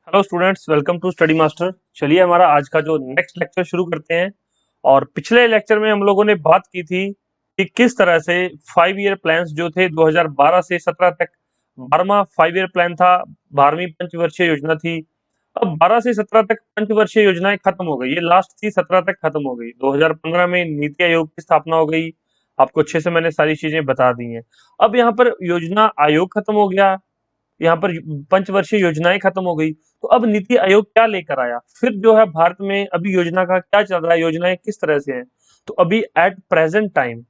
Hello students, welcome to Study Master. चलिए हमारा आज का जो नेक्स्ट लेक्चर शुरू करते हैं। और पिछले लेक्चर में हम लोगों ने बात की थी कि किस तरह से 5 ईयर प्लान्स जो थे 2012 से 17 तक। 12वां 5 ईयर प्लान था, 12वीं पंचवर्षीय योजना थी। अब 12 से 17 तक पंचवर्षीय योजनाएं खत्म हो गई, ये लास्ट थी, 17 तक खत्म हो गई। 2015 में नीति आयोग की स्थापना हो गई। आपको अच्छे से मैंने सारी चीजें बता दी हैं। अब यहाँ पर योजना आयोग खत्म हो गया, यहाँ पर पंचवर्षीय योजनाएं खत्म हो गई। तो अब नीति आयोग क्या लेकर आया, फिर जो है भारत में अभी योजना का क्या चल रहा है, योजनाएं किस तरह से हैं। तो अभी एट प्रेजेंट टाइम,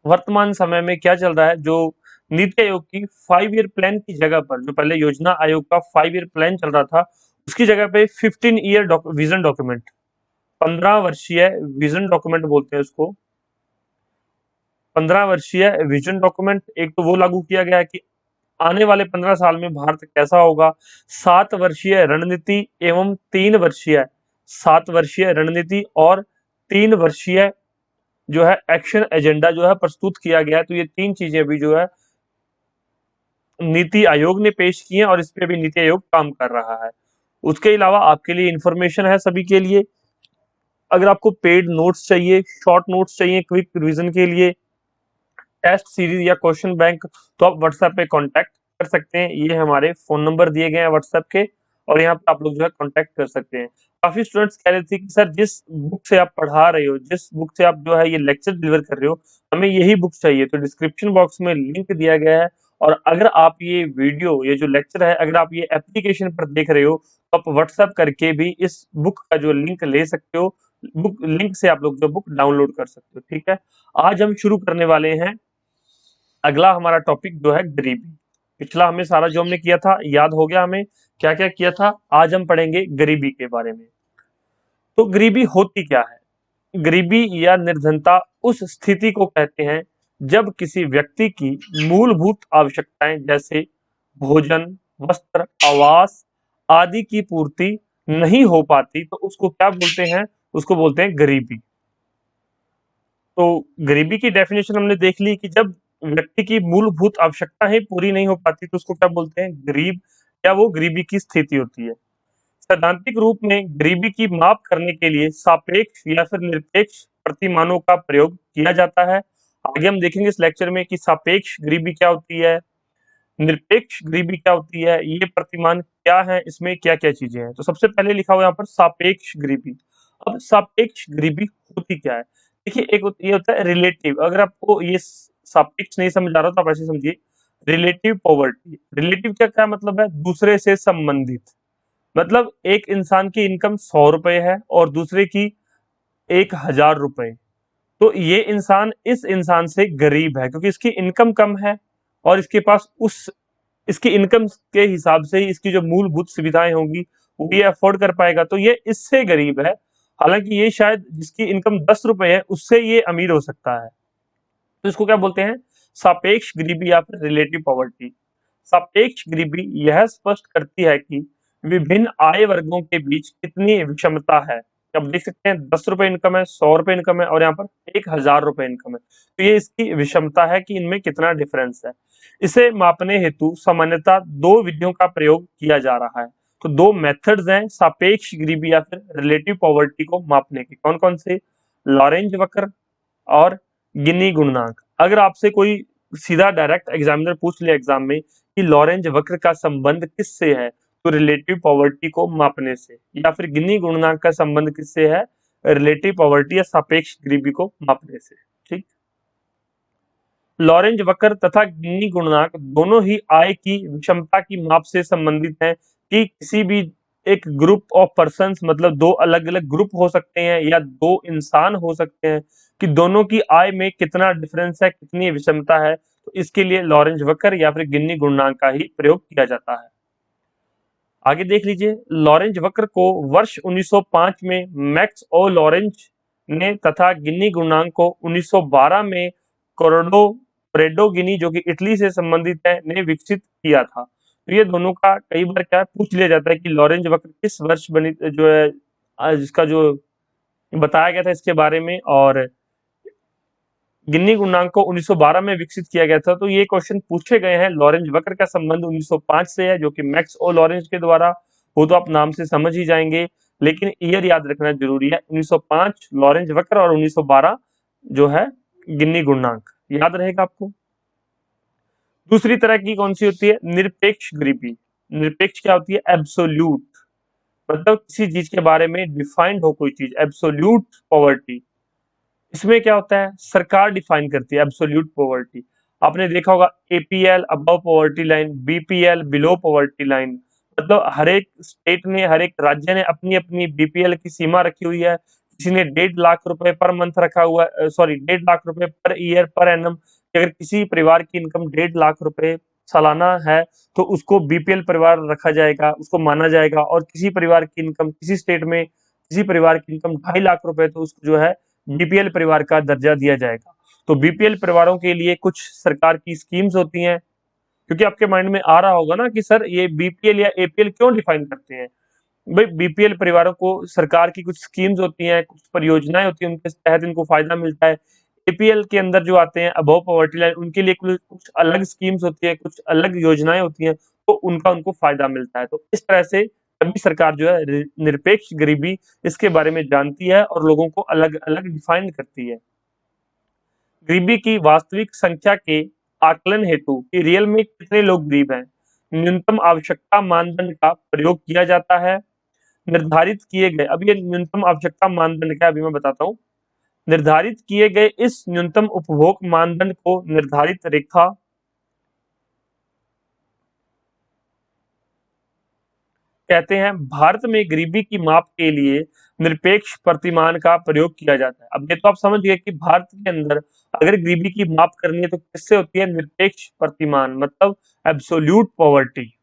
वर्तमान समय में क्या चल रहा है, जो नीति आयोग की 5 ईयर प्लान की जगह पर, जो पहले योजना आयोग का 5 ईयर प्लान चल रहा था, उसकी जगह पे 15 ईयर विजन डॉक्यूमेंट, 15 वर्षीय विजन डॉक्यूमेंट बोलते हैं उसको। 15 वर्षीय विजन डॉक्यूमेंट एक तो वो लागू किया गया है कि आने वाले 15 साल में भारत कैसा होगा। 7 वर्षीय रणनीति एवं 3 वर्षीय, 7 वर्षीय रणनीति और 3 वर्षीय जो है एक्शन एजेंडा जो है प्रस्तुत किया गया है। तो ये तीन चीजें भी जो है नीति आयोग ने पेश की हैं और इस पे भी नीति आयोग काम कर रहा है। उसके अलावा आपके लिए इंफॉर्मेशन है सभी के लिए, अगर आपको पेड नोट्स चाहिए, शॉर्ट नोट्स चाहिए क्विक रिवीजन के लिए, टेस्ट सीरीज या क्वेश्चन बैंक, तो आप व्हाट्सएप पे कांटेक्ट कर सकते हैं। ये हमारे फोन नंबर दिए गए हैं व्हाट्सएप के, और यहाँ पे आप लोग जो है कांटेक्ट कर सकते हैं। काफी स्टूडेंट्स कह रहे थे कि सर जिस बुक से आप पढ़ा रहे हो, जिस बुक से आप जो है ये लेक्चर डिलीवर कर रहे हो, हमें यही बुक चाहिए। तो डिस्क्रिप्शन बॉक्स में लिंक दिया गया है, और अगर आप ये वीडियो, ये जो लेक्चर है, अगर आप ये एप्लीकेशन पर देख रहे हो, तो आप व्हाट्सएप करके भी इस बुक का जो लिंक ले सकते हो। बुक लिंक से आप लोग जो बुक डाउनलोड कर सकते हो। ठीक है, आज हम शुरू करने वाले हैं। अगला हमारा टॉपिक जो है गरीबी। पिछला हमें सारा जो हमने किया था याद हो गया, हमें क्या क्या किया था। आज हम पढ़ेंगे गरीबी के बारे में। तो गरीबी होती क्या है। गरीबी या निर्धनता उस स्थिति को कहते हैं जब किसी व्यक्ति की मूलभूत आवश्यकताएं जैसे भोजन, वस्त्र, आवास आदि की पूर्ति नहीं हो पाती, तो उसको क्या बोलते हैं, उसको बोलते हैं गरीबी। तो गरीबी की डेफिनेशन हमने देख ली कि जब व्यक्ति की मूलभूत आवश्यकताएं पूरी नहीं हो पाती, तो उसको क्या बोलते हैं, गरीब, या वो गरीबी की स्थिति होती है। सैद्धांतिक रूप में गरीबी की माप करने के लिए सापेक्ष या फिर निरपेक्ष प्रतिमानों का प्रयोग किया जाता है। आगे हम देखेंगे इस लेक्चर में कि सापेक्ष गरीबी क्या होती है, निरपेक्ष गरीबी क्या होती है, ये प्रतिमान क्या है, इसमें क्या क्या चीजें हैं। तो सबसे पहले लिखा हुआ यहाँ पर सापेक्ष गरीबी। अब सापेक्ष गरीबी होती क्या है। देखिए, ये होता है रिलेटिव। अगर आपको ये सापेक्ष नहीं समझ आ रहा तो आप ऐसे समझिए, रिलेटिव पॉवर्टी। रिलेटिव क्या क्या मतलब है, दूसरे से संबंधित। मतलब एक इंसान की इनकम 100 रुपए है और दूसरे की 1000 रुपए, तो ये इंसान इस इंसान से गरीब है क्योंकि इसकी इनकम कम है, और इसके पास उस इसकी इनकम के हिसाब से ही इसकी जो मूलभूत सुविधाएं होंगी वो ये अफोर्ड कर पाएगा, तो ये इससे गरीब है। हालांकि ये शायद जिसकी इनकम 10 रुपए है उससे ये अमीर हो सकता है। तो इसको क्या बोलते हैं, सापेक्ष गरीबी या फिर रिलेटिव पॉवर्टी। सापेक्ष गरीबी यह स्पष्ट करती है कि विभिन्न आय वर्गों के बीच कितनी विषमता है। अब देख सकते हैं 10 रुपए इनकम है, 100 रुपए इनकम है, और यहाँ पर 1000 रुपए इनकम है, तो ये इसकी विषमता है कि इनमें कितना डिफरेंस है। इसे मापने हेतु सामान्यतः दो विधियों का प्रयोग किया जा रहा है। तो दो मेथड्स हैं सापेक्ष गरीबी या फिर रिलेटिव पॉवर्टी को मापने के। कौन कौन से, लॉरेंज वक्र और गिनी गुणनाक। अगर आपसे कोई सीधा डायरेक्ट एग्जामिनर पूछ ले एग्जाम में कि लॉरेंज वक्र का संबंध किससे है, तो रिलेटिव पॉवर्टी को मापने से। या फिर गिनी गुणनाक का संबंध किससे है, रिलेटिव पॉवर्टी या सापेक्ष गरीबी को मापने से। ठीक, लॉरेंज वक्र तथा गिनी गुणनाक दोनों ही आय की विषमता की माप से संबंधित हैं कि किसी भी एक ग्रुप ऑफ पर्संस, मतलब दो अलग अलग ग्रुप हो सकते हैं या दो इंसान हो सकते हैं, कि दोनों की आय में कितना डिफरेंस है, कितनी विषमता है। तो इसके लिए लॉरेंज वक्र या फिर गिनी गुणनाक का ही प्रयोग किया जाता है। आगे देख लीजिए, लॉरेंज वक्र को वर्ष 1905 में मैक्स ओ लॉरेंज ने तथा गिनी गुणनाक को 1912 में कोरडो प्रेडो गिनी, जो कि इटली से संबंधित है, ने विकसित किया था। तो ये दोनों का कई बार क्या पूछ लिया जाता है कि लॉरेंज वक्र किस वर्ष बनी, जो है जिसका जो बताया गया था इसके बारे में, और गिन्नी गुणांक को 1912 में विकसित किया गया था। तो ये क्वेश्चन पूछे गए हैं। लॉरेंज वक्र का संबंध 1905 से है, जो कि मैक्स ओ लॉरेंज के द्वारा वो तो आप नाम से समझ ही जाएंगे, लेकिन ईयर याद रखना जरूरी है। 1905 लॉरेंस वक्र और 1912 जो है गिन्नी गुणांक, याद रहेगा आपको। दूसरी तरह की कौन सी होती है? निरपेक्ष गरीबी। निरपेक्ष क्या होती है? एब्सोल्यूट, मतलब किसी चीज के बारे में डिफाइंड हो कोई चीज, एब्सोल्यूट पॉवर्टी। इसमें क्या होता है? सरकार डिफाइन करती है एब्सोल्यूट पॉवर्टी। आपने देखा होगा APL above poverty line, BPL below poverty line. मतलब हर एक स्टेट ने, हर एक राज्य ने अपनी अपनी बीपीएल की सीमा रखी हुई है। किसी ने 1.5 लाख रुपए पर मंथ रखा हुआ है, सॉरी 1.5 लाख रुपए पर ईयर पर एनम। अगर किसी परिवार की इनकम 1.5 लाख रुपए सालाना है तो उसको बीपीएल परिवार रखा जाएगा, उसको माना जाएगा। और किसी परिवार की इनकम, किसी स्टेट में किसी परिवार की इनकम 2.5 लाख रुपए, तो उसको जो है बीपीएल परिवार का दर्जा दिया जाएगा। तो बीपीएल परिवारों के लिए कुछ सरकार की स्कीम्स होती हैं। क्योंकि आपके माइंड में आ रहा होगा ना कि सर ये बीपीएल या एपीएल क्यों डिफाइन करते हैं? भाई बीपीएल परिवारों को सरकार की कुछ स्कीम्स होती हैं, कुछ परियोजनाएं होती हैं, उनके तहत इनको फायदा मिलता है। एपीएल के अंदर जो आते हैं अबव पॉवर्टी लाइन, उनके लिए कुछ अलग स्कीम्स होती है, कुछ अलग योजनाएं होती हैं, तो उनका उनको फायदा मिलता है। तो इस तरह से तभी सरकार जो है निरपेक्ष गरीबी इसके बारे में जानती है और लोगों को अलग अलग डिफाइन करती है। गरीबी की वास्तविक संख्या के आकलन हेतु कि रियल में कितने लोग गरीब हैं, न्यूनतम आवश्यकता मानदंड का प्रयोग किया जाता है। निर्धारित किए गए, अब ये न्यूनतम आवश्यकता मानदंड क्या है, अभी मैं बताता हूँ। निर्धारित किए गए इस न्यूनतम उपभोग मानदंड को निर्धारित रेखा कहते हैं। भारत में गरीबी की माप के लिए निरपेक्ष प्रतिमान का प्रयोग किया जाता है। अब ये तो आप समझ गए कि भारत के अंदर अगर गरीबी की माप करनी है तो किससे होती है? निरपेक्ष प्रतिमान, मतलब एब्सोल्यूट पॉवर्टी।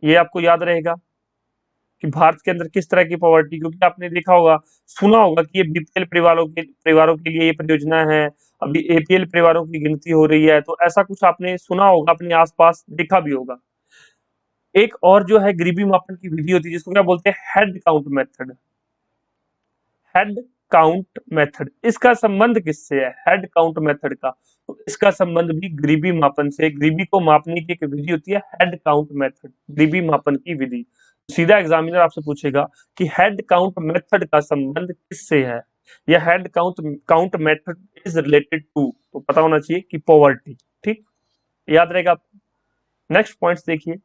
ये आपको याद रहेगा कि भारत के अंदर किस तरह की पॉवर्टी, क्योंकि आपने देखा होगा, सुना होगा कि ये बीपीएल परिवारों के लिए ये परियोजना है, अभी एपीएल परिवारों की गिनती हो रही है, तो ऐसा कुछ आपने सुना होगा, अपने आसपास देखा भी होगा। एक और जो है गरीबी मापन की विधि होती है जिसको क्या बोलते हैं? Head count method. Head count method, इसका संबंध किससे है? हेड काउंट मेथड का, तो इसका संबंध भी गरीबी मापन से। गरीबी को मापने की एक विधि होती है हेड काउंट मेथड, गरीबी मापन की विधि। सीधा एग्जामिनर आपसे पूछेगा कि हेड काउंट मेथड का संबंध किससे है, या head count count method is related to, तो पता होना चाहिए कि पॉवर्टी। ठीक, याद रहेगा आपको। नेक्स्ट पॉइंट्स देखिए।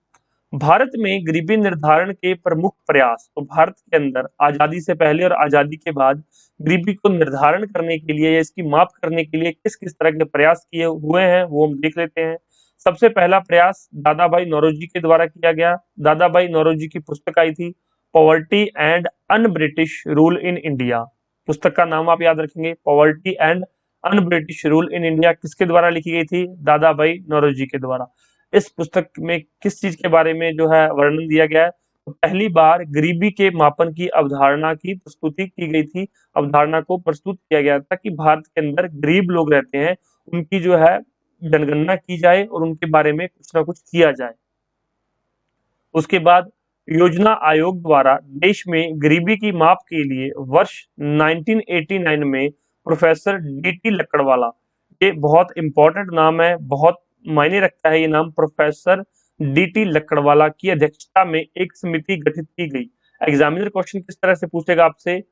भारत में गरीबी निर्धारण के प्रमुख प्रयास, तो भारत के अंदर आजादी से पहले और आजादी के बाद गरीबी को निर्धारण करने के लिए या इसकी माप करने के लिए किस किस तरह के प्रयास किए हुए हैं वो हम देख लेते हैं। सबसे पहला प्रयास दादा भाई नौरोजी के द्वारा किया गया। दादा भाई नौरोजी की पुस्तक आई थी poverty and un British rule in India. पुस्तक का नाम आप याद रखेंगे, poverty and un British rule in India. किसके द्वारा लिखी गई थी? दादा भाई नौरोजी के द्वारा। इस पुस्तक में किस चीज के बारे में जो है वर्णन दिया गया है? तो पहली बार गरीबी के मापन की अवधारणा की प्रस्तुति की गई थी। अवधारणा को प्रस्तुत किया गया था कि भारत के अंदर गरीब लोग रहते हैं, उनकी जो है जनगणना की जाए और उनके बारे में कुछ ना कुछ किया जाए। उसके बाद योजना आयोग द्वारा देश में गरीबी की माप के लिए वर्ष 1989 में प्रोफेसर डीटी लक्कड़वाला, ये बहुत इंपॉर्टेंट नाम है, बहुत मायने रखता है ये नाम, प्रोफेसर डीटी लक्कड़वाला की अध्यक्षता में एक समिति गठित की गई। एग्जामिनर क्वेश्चन किस तरह से पूछेगा आपसे?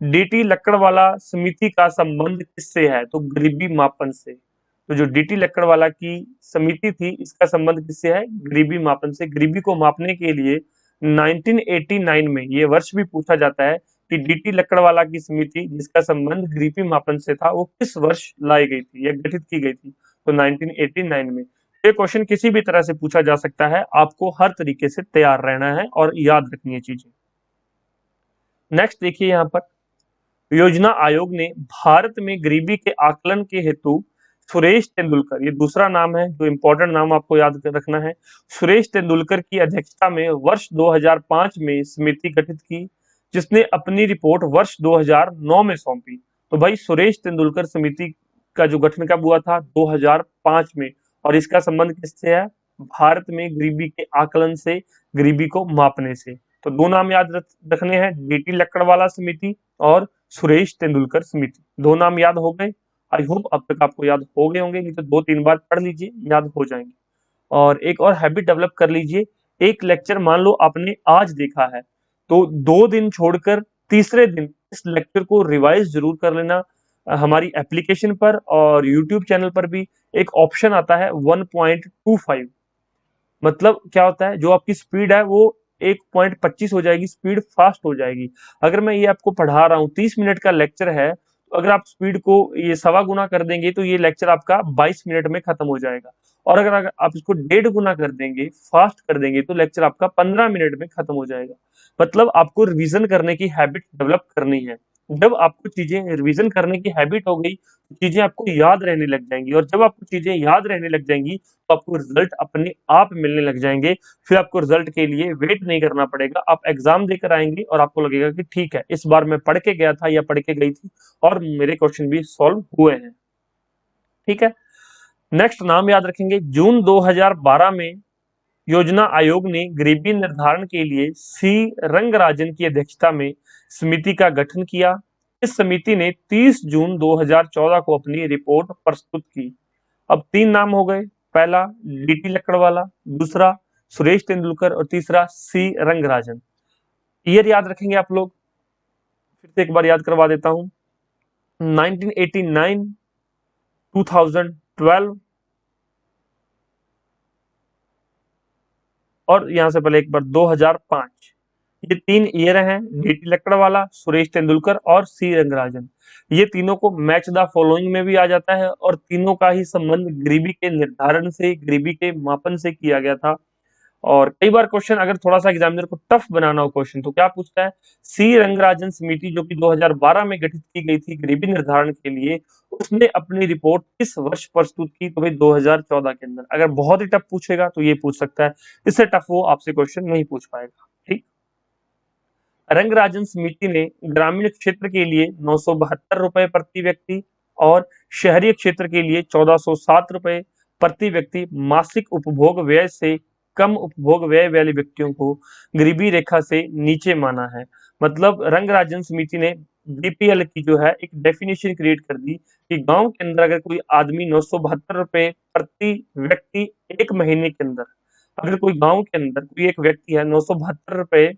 डीटी लक्कड़वाला समिति का संबंध किससे है? तो गरीबी मापन से। तो जो डीटी लक्कड़वाला की समिति थी इसका संबंध किससे है? गरीबी मापन से। गरीबी को मापने के लिए 1989 में, ये वर्ष भी पूछा जाता है कि डीटी लक्कड़वाला की समिति जिसका संबंध गरीबी मापन से था वो किस वर्ष लाई गई थी या गठित की गई थी? तो 1989 में। ये क्वेश्चन किसी भी तरह से पूछा जा सकता है, आपको हर तरीके से तैयार रहना है और याद रखनी है चीजें। नेक्स्ट देखिए, यहाँ पर योजना आयोग ने भारत में गरीबी के आकलन के हेतु सुरेश तेंदुलकर, ये दूसरा नाम है जो इंपॉर्टेंट नाम आपको याद रखना है, सुरेश तेंदुलकर की अध्यक्षता में वर्ष 2005 में समिति गठित की, जिसने अपनी रिपोर्ट वर्ष 2009 में सौंपी। तो भाई सुरेश तेंदुलकर समिति का जो गठन कब हुआ था? 2005 में। और इसका संबंध किससे है? भारत में गरीबी के आकलन से, गरीबी को मापने से। तो दो नाम याद रखने हैं, डीटी लक्कड़वाला समिति और सुरेश तेंदुलकर समिति। दो नाम याद हो गए? आई होप अब तक आपको याद हो गए होंगे, नहीं तो 2-3 बार पढ़ लीजिए, याद हो जाएंगे। और एक और हैबिट डेवलप कर लीजिए, एक लेक्चर मान लो आपने आज देखा है, तो 2 दिन छोड़कर तीसरे दिन इस लेक्चर को रिवाइज जरूर कर लेना। हमारी एप्लीकेशन पर और यूट्यूब चैनल पर भी एक ऑप्शन आता है 1.25, मतलब क्या होता है, जो आपकी स्पीड है वो 1.25 हो जाएगी, स्पीड फास्ट हो जाएगी। अगर मैं ये आपको पढ़ा रहा हूँ, 30 मिनट का लेक्चर है, तो अगर आप स्पीड को ये सवा गुना कर देंगे तो ये लेक्चर आपका 22 मिनट में खत्म हो जाएगा। और अगर आप इसको 1.5 गुना कर देंगे, फास्ट कर देंगे, तो लेक्चर आपका 15 मिनट में खत्म हो जाएगा। मतलब आपको रिवीजन करने की हैबिट डेवलप करनी है। जब आपको चीजें रिवीजन करने की हैबिट हो गई, तो चीजें आपको याद रहने लग जाएंगी, और जब आपको चीजें याद रहने लग जाएंगी तो आपको रिजल्ट अपने आप मिलने लग जाएंगे। फिर आपको रिजल्ट के लिए वेट नहीं करना पड़ेगा, आप एग्जाम देकर आएंगे और आपको लगेगा कि ठीक है, इस बार मैं पढ़ के गया था या पढ़ के गई थी और मेरे क्वेश्चन भी सॉल्व हुए हैं। ठीक है, नेक्स्ट नाम याद रखेंगे। जून 2012 में योजना आयोग ने गरीबी निर्धारण के लिए सी रंगराजन की अध्यक्षता में समिति का गठन किया। इस समिति ने 30 जून 2014 को अपनी रिपोर्ट प्रस्तुत की। अब 3 नाम हो गए, पहला डीटी लकड़वाला, दूसरा सुरेश तेंदुलकर और तीसरा सी रंगराजन। ईयर याद रखेंगे आप लोग, फिर से एक बार याद करवा देता हूं। 1989, 2012 और यहां से पहले एक बार 2005। ये 3 ईयर हैं, डीटी लकड़वाला, सुरेश तेंदुलकर और सी रंगराजन। ये तीनों को मैच द फॉलोइंग में भी आ जाता है, और तीनों का ही संबंध गरीबी के निर्धारण से, गरीबी के मापन से किया गया था। और कई बार क्वेश्चन अगर थोड़ा सा एग्जामिनर को टफ बनाना हो क्वेश्चन, तो क्या पूछता है, सी रंगराजन समिति जो कि 2012 में गठित की गई थी गरीबी निर्धारण के लिए, उसने अपनी रिपोर्ट किस वर्ष प्रस्तुत की, तो भाई 2014 के अंदर। अगर बहुत ही टफ पूछेगा तो ये पूछ सकता है, इससे टफ वो आपसे क्वेश्चन नहीं पूछ पाएगा। ठीक, रंगराजन समिति ने ग्रामीण क्षेत्र के लिए 972 रुपए प्रति व्यक्ति और शहरी क्षेत्र के लिए 1407 रुपए प्रति व्यक्ति मासिक उपभोग व्यय से कम उपभोग व्यय वाले व्यक्तियों को गरीबी रेखा से नीचे माना है। मतलब रंगराजन समिति ने बीपीएल की जो है एक डेफिनेशन क्रिएट कर दी कि गांव के अंदर अगर कोई आदमी 972 रुपए प्रति व्यक्ति एक महीने के अंदर, अगर कोई गांव के अंदर कोई एक व्यक्ति है 972 रुपए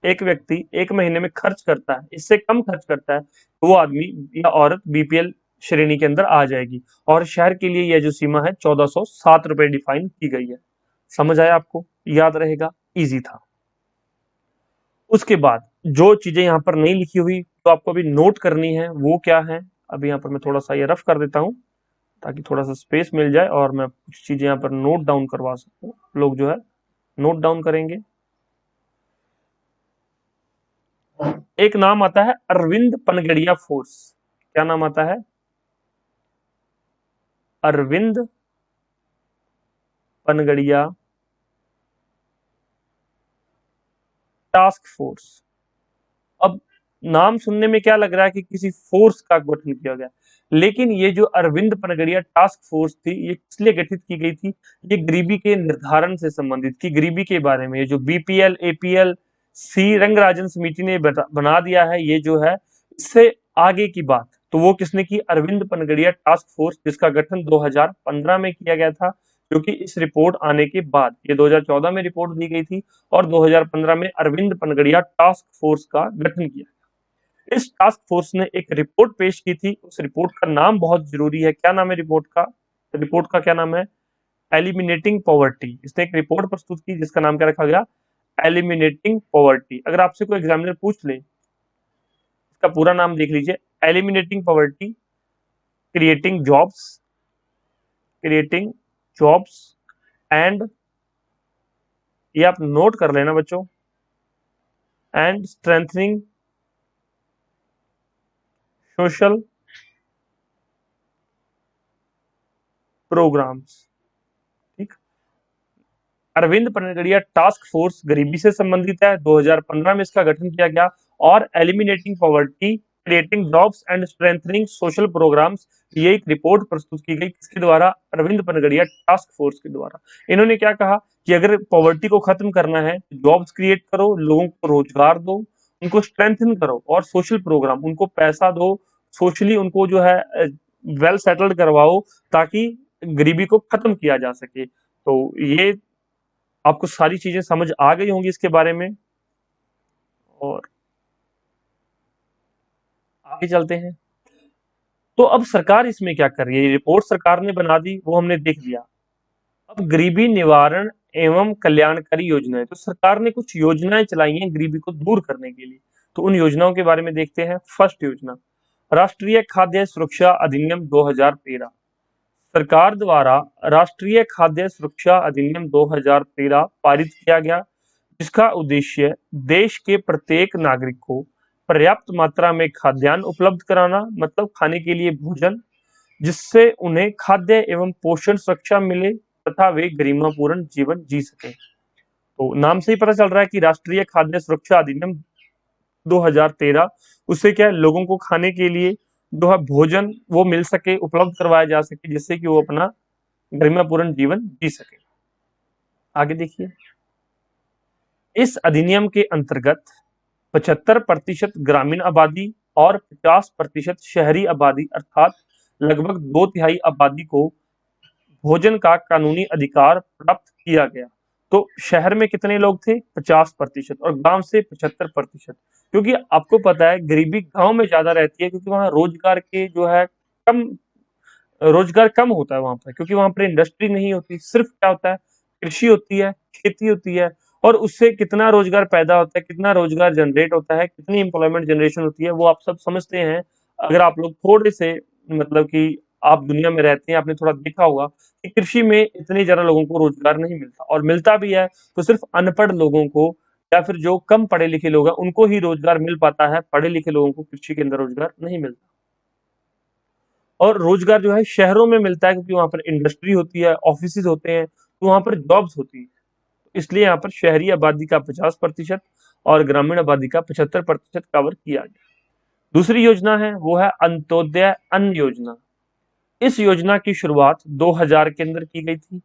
एक व्यक्ति एक महीने में खर्च करता है, इससे कम खर्च करता है, तो वो आदमी या औरत बीपीएल श्रेणी के अंदर आ जाएगी। और शहर के लिए यह जो सीमा है 1407 रुपए डिफाइन की गई है। समझ आया आपको, याद रहेगा, इजी था। उसके बाद जो चीजें यहाँ पर नहीं लिखी हुई तो आपको अभी नोट करनी है, वो क्या है, अभी यहाँ पर मैं थोड़ा सा ये रफ कर देता हूँ ताकि थोड़ा सा स्पेस मिल जाए और मैं कुछ चीजें यहाँ पर नोट डाउन करवा सकूं। लोग जो है नोट डाउन करेंगे। एक नाम आता है अरविंद पनगड़िया फोर्स। क्या नाम आता है, अरविंद पनगड़िया टास्क फोर्स। अब नाम सुनने में क्या लग रहा है कि किसी फोर्स का गठन किया गया, लेकिन ये जो अरविंद पनगड़िया टास्क फोर्स थी, ये किस लिए गठित की गई थी, ये गरीबी के निर्धारण से संबंधित थी। गरीबी के बारे में ये जो बीपीएल एपीएल सी रंगराजन समिति ने बना दिया है, ये जो है इससे आगे की बात तो वो किसने की, अरविंद पनगड़िया टास्क फोर्स, जिसका गठन 2015 में किया गया था, क्योंकि इस रिपोर्ट आने के बाद, ये 2014 में रिपोर्ट दी गई थी और 2015 में अरविंद पनगड़िया टास्क फोर्स का गठन किया। इस टास्क फोर्स ने एक रिपोर्ट पेश की थी, उस रिपोर्ट का नाम बहुत जरूरी है। क्या नाम है रिपोर्ट का, रिपोर्ट का क्या नाम है, एलिमिनेटिंग पॉवर्टी। इसने एक रिपोर्ट प्रस्तुत की जिसका नाम क्या रखा गया, एलिमिनेटिंग पॉवर्टी। अगर आपसे कोई एग्जामिनर पूछ ले, इसका पूरा नाम देख लीजिए, eliminating poverty, creating jobs, creating jobs and, ये आप नोट कर लेना बच्चों, एंड स्ट्रेंथनिंग सोशल प्रोग्राम्स। ठीक, अरविंद पनगड़िया टास्क फोर्स गरीबी से संबंधित है, 2015 में इसका गठन किया गया। और eliminating poverty, creating jobs and strengthening social programmes, ये एक रिपोर्ट प्रस्तुत की गई किसके द्वारा, अरविंद पनगड़िया टास्क फोर्स के द्वारा। इन्होंने क्या कहा कि अगर पॉवर्टी को खत्म करना है, जॉब्स क्रिएट करो, लोगों को रोजगार दो, उनको स्ट्रेंथन करो, और सोशल प्रोग्राम, उनको पैसा दो, सोशली उनको जो है वेल सेटल्ड करवाओ, ताकि गरीबी को खत्म किया जा सके। तो ये आपको सारी चीजें समझ आ गई होंगी इसके बारे में। और आगे चलते हैं। तो अब सरकार इसमें क्या कर रही है, ये रिपोर्ट सरकार ने बना दी, वो हमने देख लिया। अब गरीबी निवारण एवं कल्याणकारी योजनाएं, तो सरकार ने कुछ योजनाएं चलाई हैं गरीबी को दूर करने के लिए। तो उन योजनाओं के बारे में देखते हैं। फर्स्ट योजना, राष्ट्रीय खाद्य सुरक्षा अधिनियम 2013। सरकार द्वारा राष्ट्रीय खाद्य सुरक्षा अधिनियम 2013 पारित किया गया, जिसका उद्देश्य देश के प्रत्येक नागरिक को पर्याप्त मात्रा में खाद्यान्न उपलब्ध कराना, मतलब खाने के लिए भोजन, जिससे उन्हें खाद्य एवं पोषण सुरक्षा मिले तथा वे गरिमापूर्ण जीवन जी सके। तो नाम से ही पता चल रहा है कि राष्ट्रीय खाद्य सुरक्षा अधिनियम 2013, उससे क्या है, लोगों को खाने के लिए जो है भोजन वो मिल सके, उपलब्ध करवाया जा सके, जिससे कि वो अपना गरिमापूर्ण जीवन जी सके। आगे देखिए। इस अधिनियम के अंतर्गत 75% ग्रामीण आबादी और 50% शहरी आबादी, अर्थात लगभग 2/3 आबादी को भोजन का कानूनी अधिकार प्राप्त किया गया। तो शहर में कितने लोग थे, 50%, और गांव से 75%। क्योंकि आपको पता है गरीबी गांव में ज्यादा रहती है, क्योंकि वहां रोजगार के जो है कम, रोजगार कम होता है वहां पर, क्योंकि वहां पर इंडस्ट्री नहीं होती, सिर्फ क्या होता है, कृषि होती है, खेती होती है। और उससे कितना रोजगार पैदा होता है, कितना रोजगार जनरेट होता है, कितनी एम्प्लॉयमेंट जनरेशन होती है, वो आप सब समझते हैं। अगर आप लोग थोड़े से, मतलब कि आप दुनिया में रहते हैं, आपने थोड़ा देखा होगा कि कृषि में इतने ज्यादा लोगों को रोजगार नहीं मिलता, और मिलता भी है तो सिर्फ अनपढ़ लोगों को, या फिर जो कम पढ़े लिखे लोग हैं उनको ही रोजगार मिल पाता है, पढ़े लिखे लोगों को कृषि के अंदर रोजगार नहीं मिलता। और रोजगार जो है शहरों में मिलता है, क्योंकि वहां पर इंडस्ट्री होती है, ऑफिस होते हैं, तो वहां पर जॉब्स होती है। इसलिए यहाँ पर शहरी आबादी का 50% और ग्रामीण आबादी का 75% कवर किया गया। दूसरी योजना है वो है अंत्योदय अन्न योजना। इस योजना की शुरुआत 2000 के अंदर की गई थी।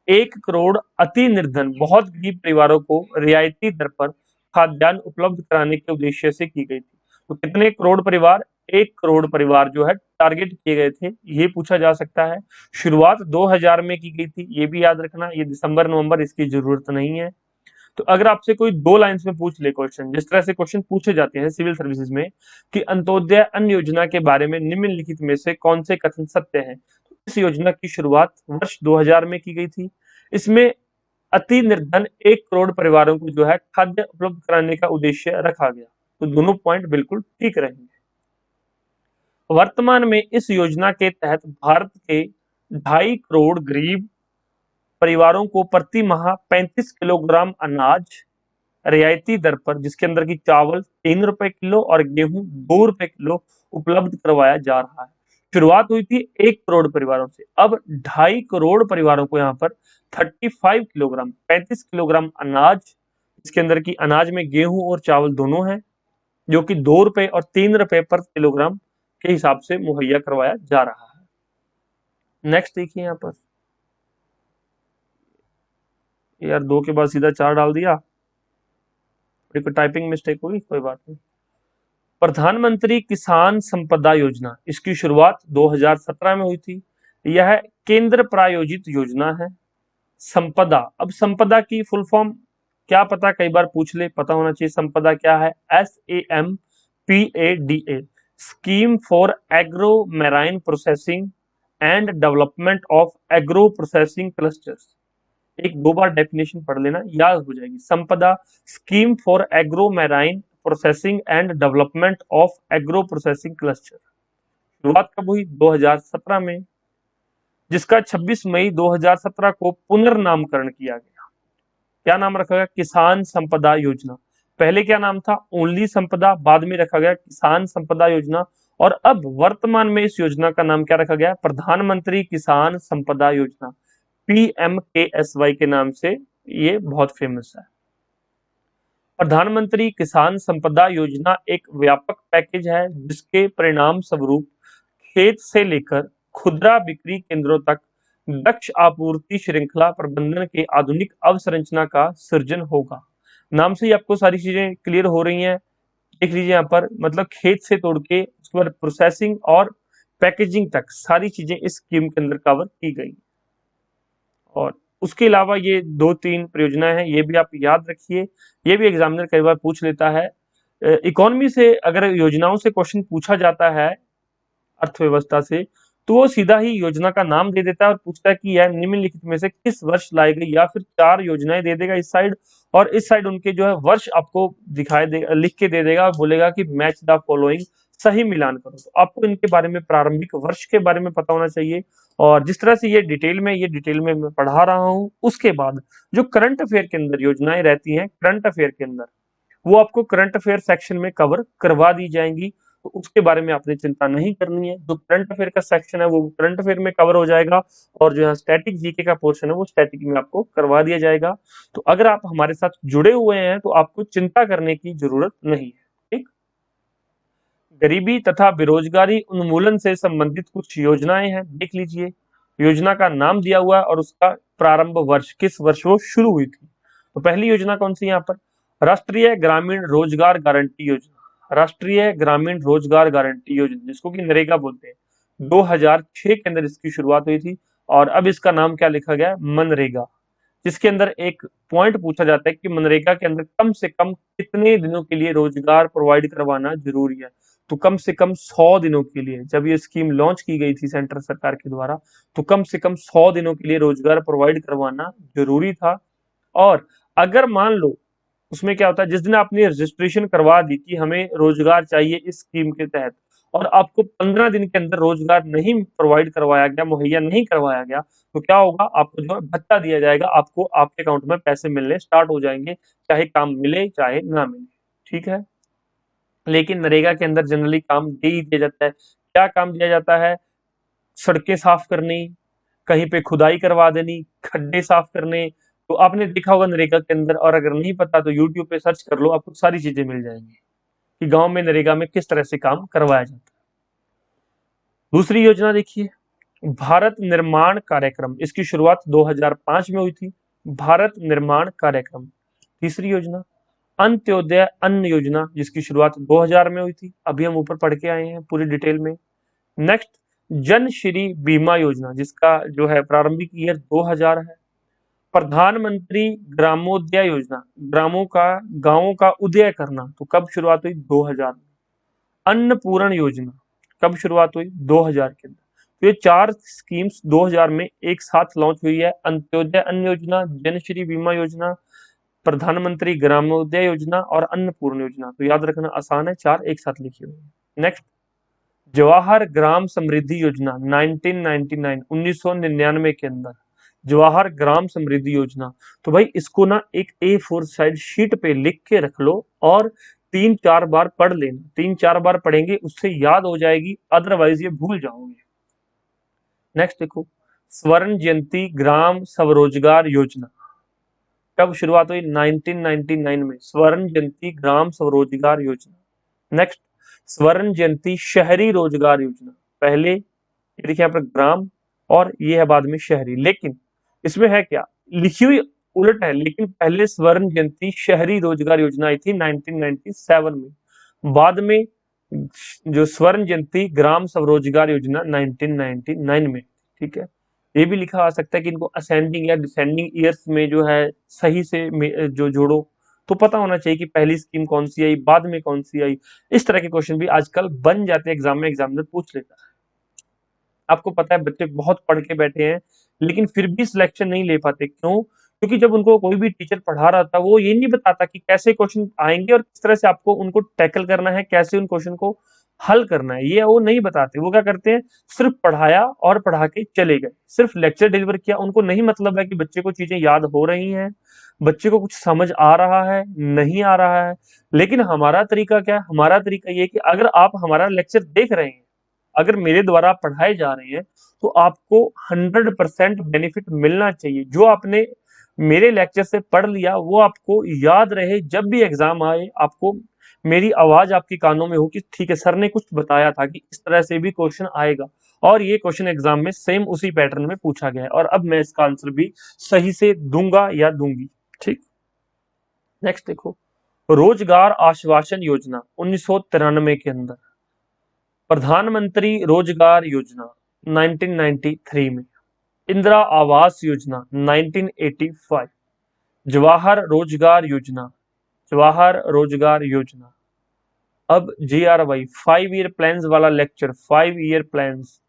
1 करोड़ अति निर्धन, बहुत गरीब परिवारों को रियायती दर पर खाद्यान्न उपलब्ध कराने के उद्देश्य से की गई थी। तो कितने करोड़ परिवार, 1 करोड़ परिवार जो है टारगेट किए गए थे, ये पूछा जा सकता है। शुरुआत 2000 में की गई थी, ये भी याद रखना, ये दिसंबर नवंबर इसकी जरूरत नहीं है। तो अगर आपसे कोई 2 लाइन्स में पूछ ले क्वेश्चन, जिस तरह से क्वेश्चन पूछे जाते हैं सिविल सर्विसेज में, कि अंत्योदय अन्न योजना के बारे में निम्नलिखित में से कौन से कथन सत्य हैं, तो इस योजना की शुरुआत वर्ष 2000 में की गई थी। इसमें अति निर्धन 1 करोड़ परिवारों को जो है खाद्य उपलब्ध कराने का उद्देश्य रखा गया। तो दोनों पॉइंट बिल्कुल ठीक रहेंगे। वर्तमान में इस योजना के तहत भारत के 2.5 करोड़ गरीब परिवारों को प्रति माह 35 किलोग्राम अनाज रियायती दर पर, जिसके अंदर की चावल 3 रुपए किलो और गेहूं 2 रुपए किलो उपलब्ध करवाया जा रहा है। शुरुआत हुई थी 1 करोड़ परिवारों से, अब 2.5 करोड़ परिवारों को यहाँ पर 35 किलोग्राम अनाज, इसके अंदर की अनाज में गेहूं और चावल दोनों हैं, जो कि 2 रुपए और 3 रुपए पर किलोग्राम के हिसाब से मुहैया करवाया जा रहा है। नेक्स्ट देखिए यहाँ पर, यार 2 के बाद सीधा 4 डाल दिया, कोई टाइपिंग मिस्टेक होगी, कोई बात नहीं। प्रधानमंत्री किसान संपदा योजना, इसकी शुरुआत 2017 में हुई थी। यह केंद्र प्रायोजित योजना है। संपदा, अब संपदा की फुल फॉर्म क्या पता, कई बार पूछ ले, पता होना चाहिए संपदा क्या है। SAMPADA, scheme for agro marine processing and development of agro processing clusters. एक 2 बार डेफिनेशन पढ़ लेना, याद हो जाएगी। संपदा, scheme for agro marine processing and development of agro processing cluster. शुरुआत कब हुई, 2017 में, जिसका 26 मई 2017 को पुनर्नामकरण किया गया। क्या नाम रखा गया, किसान संपदा योजना। पहले क्या नाम था, ओनली संपदा, बाद में रखा गया किसान संपदा योजना, और अब वर्तमान में इस योजना का नाम क्या रखा गया, प्रधानमंत्री किसान संपदा योजना, PMKSY के नाम से ये बहुत फेमस है। प्रधानमंत्री किसान संपदा योजना एक व्यापक पैकेज है, जिसके परिणाम स्वरूप खेत से लेकर खुदरा बिक्री केंद्रों तक दक्ष आपूर्ति श्रृंखला प्रबंधन के आधुनिक अवसंरचना का सृजन होगा। नाम से ही आपको सारी चीजें क्लियर हो रही हैं। देख लीजिए यहाँ पर, मतलब खेत से तोड़ के उसके बाद प्रोसेसिंग और पैकेजिंग तक सारी चीजें इस स्कीम के अंदर कवर की गई। और उसके अलावा ये 2-3 परियोजनाएं हैं, ये भी आप याद रखिए। ये भी एग्जामिनर कई बार पूछ लेता है। इकोनॉमी से अगर योजनाओं से क्वेश्चन पूछा जाता है, अर्थव्यवस्था से, तो वो सीधा ही योजना का नाम दे देता है और पूछता है कि यह निम्नलिखित में से किस वर्ष लाई गई, या फिर 4 योजनाएं दे देगा इस साइड, और इस साइड उनके जो है वर्ष आपको दिखाई दे, लिख के दे देगा, बोलेगा कि मैच द फॉलोइंग, सही मिलान करो। तो आपको इनके बारे में, प्रारंभिक वर्ष के बारे में पता होना चाहिए। और जिस तरह से ये डिटेल में मैं पढ़ा रहा हूँ, उसके बाद जो करंट अफेयर के अंदर योजनाएं रहती हैं, करंट अफेयर के अंदर, वो आपको करंट अफेयर सेक्शन में कवर करवा दी जाएंगी। तो उसके बारे में आपने चिंता नहीं करनी है। जो करंट अफेयर का सेक्शन है वो करंट अफेयर में कवर हो जाएगा, और जो है स्टैटिक जीके का पोर्शन है वो स्टैटिक में आपको करवा दिया जाएगा। तो अगर आप हमारे साथ जुड़े हुए हैं तो आपको चिंता करने की जरूरत नहीं है। ठीक। गरीबी तथा बेरोजगारी उन्मूलन से संबंधित कुछ योजनाएं हैं, देख लीजिए। योजना का नाम दिया हुआ है और उसका प्रारंभ वर्ष, किस वर्ष वो शुरू हुई थी। तो पहली योजना कौन सी है यहाँ पर? राष्ट्रीय ग्रामीण रोजगार गारंटी योजना। राष्ट्रीय ग्रामीण रोजगार गारंटी योजना, जिसको कि नरेगा बोलते हैं, 2006 के अंदर इसकी शुरुआत हुई थी, और अब इसका नाम क्या लिखा गया है? मनरेगा। जिसके अंदर एक पॉइंट पूछा जाता है कि मनरेगा के अंदर कम से कम कितने दिनों के लिए रोजगार प्रोवाइड करवाना जरूरी है। तो कम से कम 100 दिनों के लिए, जब ये स्कीम लॉन्च की गई थी सेंट्रल सरकार के द्वारा, तो कम से कम 100 दिनों के लिए रोजगार प्रोवाइड करवाना जरूरी था। और अगर मान लो उसमें क्या होता है, जिस दिन आपने रजिस्ट्रेशन करवा दी कि हमें रोजगार चाहिए इस स्कीम के तहत, और आपको 15 दिन के अंदर रोजगार नहीं प्रोवाइड करवाया गया, मुहैया नहीं करवाया गया, तो क्या होगा? आपको जो है भत्ता दिया जाएगा, आपको आपके अकाउंट में पैसे मिलने स्टार्ट हो जाएंगे, चाहे काम मिले चाहे ना मिले। ठीक है। लेकिन नरेगा के अंदर जनरली काम दे ही दिया जाता है। क्या काम दिया जाता है? सड़कें साफ करनी, कहीं पे खुदाई करवा देनी, खड्डे साफ करने। तो आपने देखा होगा नरेगा के अंदर, और अगर नहीं पता तो यूट्यूब पे सर्च कर लो, आपको सारी चीजें मिल जाएंगी कि गांव में नरेगा में किस तरह से काम करवाया जाता है। दूसरी योजना देखिए, भारत निर्माण कार्यक्रम, इसकी शुरुआत 2005 में हुई थी। भारत निर्माण कार्यक्रम। तीसरी योजना, अंत्योदय अन्न योजना, जिसकी शुरुआत 2000 में हुई थी। अभी हम ऊपर पढ़ के आए हैं पूरी डिटेल में। नेक्स्ट, जन श्री बीमा योजना, जिसका जो है प्रारंभिक ईयर 2000 है। प्रधानमंत्री ग्रामोदय योजना, गांवों का उदय करना, तो कब शुरुआत हुई? 2000 में। अन्नपूर्ण योजना कब शुरुआत हुई? 2000 के अंदर। तो ये 4 स्कीम्स 2000 में एक साथ लॉन्च हुई है। अंत्योदय अन्न योजना, जनश्री बीमा योजना, प्रधानमंत्री ग्रामोदय योजना और अन्नपूर्ण योजना। तो याद रखना आसान है, 4 एक साथ लिखी हुई है। नेक्स्ट, जवाहर ग्राम समृद्धि योजना 1999, 1999 के अंदर जवाहर ग्राम समृद्धि योजना। तो भाई इसको ना एक A4 साइड शीट पे लिख के रख लो, और 3-4 बार पढ़ लेना। 3-4 बार पढ़ेंगे उससे याद हो जाएगी, अदरवाइज ये भूल जाओगे। नेक्स्ट देखो, स्वर्ण जयंती ग्राम स्वरोजगार योजना कब शुरुआत हुई? 1999 में, स्वर्ण जयंती ग्राम स्वरोजगार योजना। नेक्स्ट, स्वर्ण जयंती शहरी रोजगार योजना। पहले ये देखिए यहाँ पर ग्राम, और ये है बाद में शहरी, लेकिन इसमें है क्या, लिखी हुई उलट है। लेकिन पहले स्वर्ण जयंती शहरी रोजगार योजना आई थी 1997 में, बाद में जो स्वर्ण जयंती ग्राम स्वरोजगार योजना 1999 में। ठीक है। ये भी लिखा आ सकता है कि इनको असेंडिंग या डिसेंडिंग ईयर्स में जो है सही से जो जोड़ो, तो पता होना चाहिए कि पहली स्कीम कौन सी आई, बाद में कौन सी आई। इस तरह के क्वेश्चन भी आजकल बन जाते हैं एग्जाम में, एग्जामिनर पूछ लेता है। आपको पता है बच्चे बहुत पढ़ के बैठे हैं, लेकिन फिर भी सिलेक्शन नहीं ले पाते। क्यों? क्योंकि जब उनको कोई भी टीचर पढ़ा रहा था, वो ये नहीं बताता कि कैसे क्वेश्चन आएंगे और किस तरह से आपको उनको टैकल करना है, कैसे उन क्वेश्चन को हल करना है, ये वो नहीं बताते। वो क्या करते हैं, सिर्फ पढ़ाया और पढ़ा के चले गए, सिर्फ लेक्चर डिलीवर किया। उनको नहीं मतलब है कि बच्चे को चीजें याद हो रही हैं, बच्चे को कुछ समझ आ रहा है, नहीं आ रहा है। लेकिन हमारा तरीका क्या है? हमारा तरीका ये है कि अगर आप हमारा लेक्चर देख रहे हैं, अगर मेरे द्वारा पढ़ाए जा रहे हैं, तो आपको 100% बेनिफिट मिलना चाहिए। जो आपने मेरे लेक्चर से पढ़ लिया वो आपको याद रहे, जब भी एग्जाम आए आपको मेरी आवाज आपके कानों में हो कि ठीक है सर ने कुछ बताया था कि इस तरह से भी क्वेश्चन आएगा, और ये क्वेश्चन एग्जाम में सेम उसी पैटर्न में पूछा गया है, और अब मैं इसका आंसर भी सही से दूंगा या दूंगी। ठीक। नेक्स्ट देखो, रोजगार आश्वासन योजना 1993 के अंदर, प्रधानमंत्री रोजगार योजना 1993 में। इंदिरा आवास योजना 1985, जवाहर रोजगार योजना, जवाहर रोजगार योजना। अब JRY 5 ईयर प्लान्स वाला लेक्चर, 5 ईयर प्लान्स,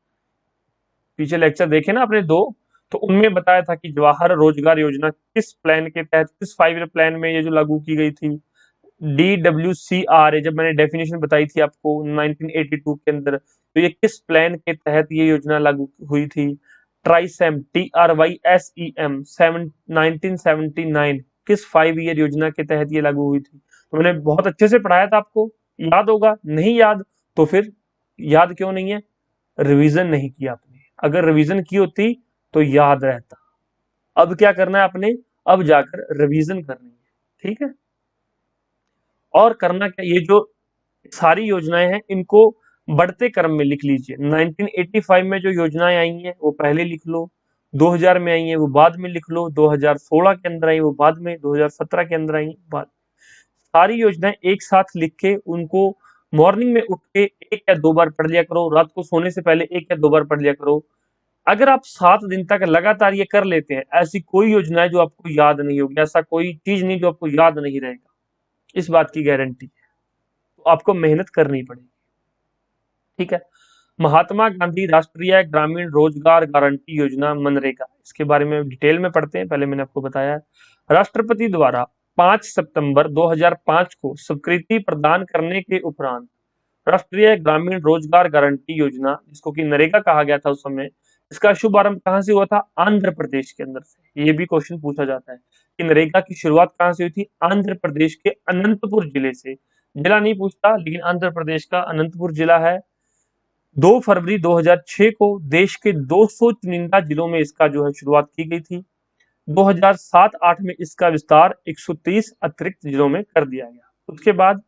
पीछे लेक्चर देखे ना आपने दो, तो उनमें बताया था कि जवाहर रोजगार योजना किस प्लान के तहत, किस 5 ईयर प्लान में ये जो लागू की गई थी। DWCRA, जब मैंने डेफिनेशन बताई थी आपको 1982 के अंदर, तो ये किस प्लान के तहत ये योजना लागू हुई थी। ट्राइसेम, TRYSEM 1979, किस 5 ईयर योजना के तहत ये लागू हुई थी। तो मैंने बहुत अच्छे से पढ़ाया था आपको, याद होगा। नहीं याद तो फिर याद क्यों नहीं है, रिवीजन नहीं किया आपने। अगर रिवीजन की होती तो याद रहता। अब क्या करना है आपने, अब जाकर रिवीजन करनी है, ठीक है। और करना क्या, ये जो सारी योजनाएं हैं इनको बढ़ते क्रम में लिख लीजिए। 1985 में जो योजनाएं आई हैं वो पहले लिख लो, 2000 में आई हैं वो बाद में लिख लो, 2016 के अंदर आई वो बाद में, 2017 के अंदर आई बाद। सारी योजनाएं एक साथ लिख के उनको मॉर्निंग में उठ के 1 या 2 बार पढ़ लिया करो, रात को सोने से पहले 1 या 2 बार पढ़ लिया करो। अगर आप 7 दिन तक लगातार ये कर लेते हैं, ऐसी कोई योजना है जो आपको याद नहीं होगी, ऐसा कोई चीज नहीं जो आपको याद नहीं रहेगा, इस बात की गारंटी है। तो आपको मेहनत करनी पड़ेगी, ठीक है। महात्मा गांधी राष्ट्रीय ग्रामीण रोजगार गारंटी योजना मनरेगा, इसके बारे में डिटेल में पढ़ते हैं। पहले मैंने आपको बताया है, राष्ट्रपति द्वारा 5 सितंबर 2005 को स्वीकृति प्रदान करने के उपरांत राष्ट्रीय ग्रामीण रोजगार गारंटी योजना, जिसको कि नरेगा कहा गया था उस समय, इसका शुभारंभ कहां से हुआ था, आंध्र प्रदेश के अंदर से। ये भी क्वेश्चन पूछा जाता है कि नरेगा की शुरुआत कहां से हुई थी, आंध्र प्रदेश के अनंतपुर जिले से। जिला नहीं पूछता, लेकिन आंध्र प्रदेश का अनंतपुर जिला है। 2 फरवरी 2006 को देश के 200 चुनिंदा जिलों में इसका जो है शुरुआत की गई थी। 2007-8 में इसका विस्तार 130 अतिरिक्त जिलों में कर दिया गया। उसके बाद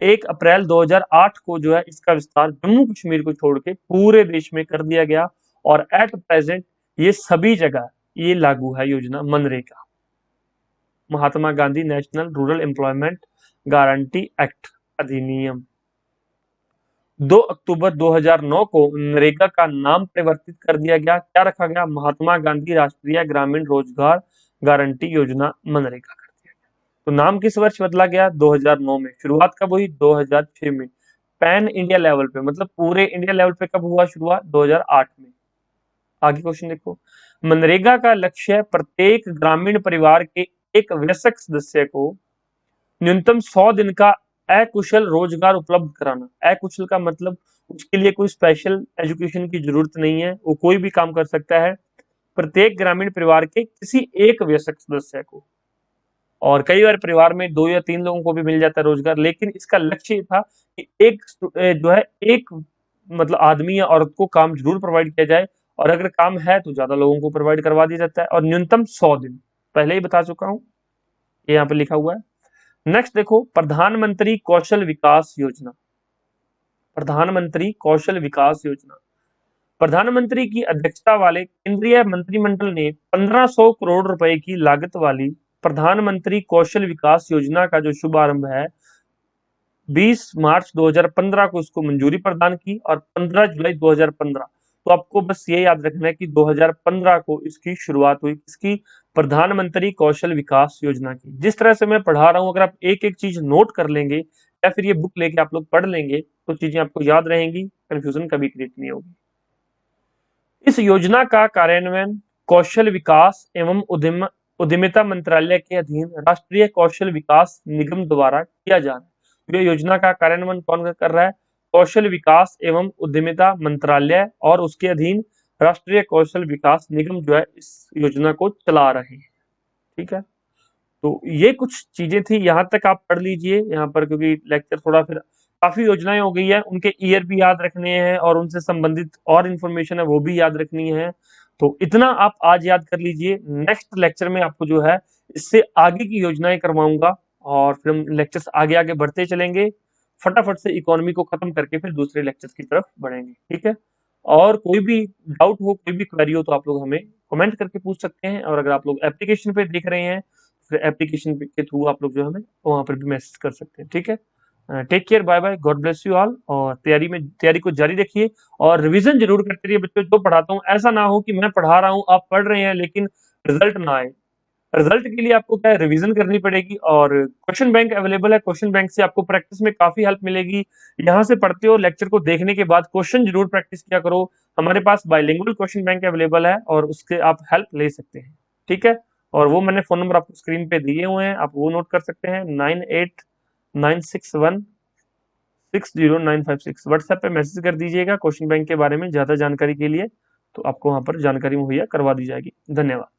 1 अप्रैल 2008 को जो है इसका विस्तार जम्मू कश्मीर को छोड़ के पूरे देश में कर दिया गया, और एट प्रेजेंट ये सभी जगह ये लागू है योजना मनरेगा, Mahatma Gandhi national rural employment guarantee act अधिनियम। 2 अक्टूबर 2009 को नरेगा का नाम परिवर्तित कर दिया गया, क्या रखा गया, महात्मा गांधी राष्ट्रीय ग्रामीण रोजगार गारंटी योजना मनरेगा कर दिया गया। तो नाम किस वर्ष बदला गया, 2009 में। शुरुआत कब हुई, 2006 में। पैन इंडिया लेवल पे, मतलब पूरे इंडिया लेवल पे कब हुआ शुरुआत, 2008 में। आगे क्वेश्चन देखो, मनरेगा का लक्ष्य प्रत्येक ग्रामीण परिवार के एक वयस्क सदस्य को न्यूनतम 100 दिन का अकुशल रोजगार उपलब्ध कराना। अकुशल का मतलब उसके लिए कोई स्पेशल एजुकेशन की जरूरत नहीं है, वो कोई भी काम कर सकता है, प्रत्येक ग्रामीण परिवार के किसी एक वयस्क सदस्य को। और कई बार परिवार में 2 या 3 लोगों को भी मिल जाता है रोजगार, लेकिन इसका लक्ष्य था कि एक जो है एक मतलब आदमी या औरत को काम जरूर प्रोवाइड किया जाए, और अगर काम है तो ज्यादा लोगों को प्रोवाइड करवा दिया जाता है, और न्यूनतम 100 दिन, पहले ही बता चुका हूं, ये यहाँ पे लिखा हुआ है। नेक्स्ट देखो, प्रधानमंत्री कौशल विकास योजना। प्रधानमंत्री कौशल विकास योजना, प्रधानमंत्री की अध्यक्षता वाले केंद्रीय मंत्रिमंडल ने 1500 करोड़ रुपए की लागत वाली प्रधानमंत्री कौशल विकास योजना का जो शुभारंभ है 20 मार्च 2015 को इसको मंजूरी प्रदान की, और 15 जुलाई 2015, तो आपको बस ये याद रखना है कि 2015 को इसकी शुरुआत हुई, इसकी प्रधानमंत्री कौशल विकास योजना की। जिस तरह से मैं पढ़ा रहा हूं, अगर आप एक एक चीज नोट कर लेंगे या फिर ये बुक लेके आप लोग पढ़ लेंगे तो चीजें आपको याद रहेंगी, कंफ्यूजन कभी क्रिएट नहीं होगी। इस योजना का कार्यान्वयन कौशल विकास एवं उद्यमिता मंत्रालय के अधीन राष्ट्रीय कौशल विकास निगम द्वारा किया जा रहा है। ये योजना का कार्यान्वयन कौन कर रहा है, कौशल विकास एवं उद्यमिता मंत्रालय और उसके अधीन राष्ट्रीय कौशल विकास निगम जो है इस योजना को चला रहे हैं, ठीक है। तो ये कुछ चीजें थी, यहां तक आप पढ़ लीजिए यहाँ पर, क्योंकि लेक्चर थोड़ा फिर काफी योजनाएं हो गई है, उनके ईयर भी याद रखने हैं और उनसे संबंधित और इन्फॉर्मेशन है वो भी याद रखनी है। तो इतना आप आज याद कर लीजिए, नेक्स्ट लेक्चर में आपको जो है इससे आगे की योजनाएं करवाऊंगा, और फिर हम लेक्चर्स आगे आगे बढ़ते चलेंगे, फटाफट से इकोनॉमी को खत्म करके फिर दूसरे लेक्चर्स की तरफ बढ़ेंगे, ठीक है। और कोई भी डाउट हो, कोई भी क्वेरी हो, तो आप लोग हमें कमेंट करके पूछ सकते हैं, और अगर आप लोग एप्लीकेशन पे देख रहे हैं, फिर एप्लीकेशन के थ्रू आप लोग जो हमें वहां पर भी मैसेज कर सकते हैं, ठीक है। Take care, bye bye, God bless you all. और तैयारी को जारी रखिए और रिवीजन जरूर करते रहिए बच्चों। जो पढ़ाता हूँ ऐसा ना हो कि मैं पढ़ा रहा हूँ, आप पढ़ रहे हैं लेकिन रिजल्ट ना आए। रिजल्ट के लिए आपको क्या है, रिवीजन करनी पड़ेगी। और क्वेश्चन बैंक अवेलेबल है, क्वेश्चन बैंक से आपको प्रैक्टिस में काफी हेल्प मिलेगी। यहाँ से पढ़ते हो, लेक्चर को देखने के बाद क्वेश्चन जरूर प्रैक्टिस किया करो। हमारे पास बाइलिंगुअल क्वेश्चन बैंक अवेलेबल है और उसके आप हेल्प ले सकते हैं। ठीक है, और वो मैंने फोन नंबर आपको स्क्रीन पे दिए हुए हैं, आप वो नोट कर सकते हैं। 9896160956 व्हाट्सएप पे मैसेज कर दीजिएगा क्वेश्चन बैंक के बारे में ज्यादा जानकारी के लिए, तो आपको वहां पर जानकारी मुहैया करवा दी जाएगी। धन्यवाद।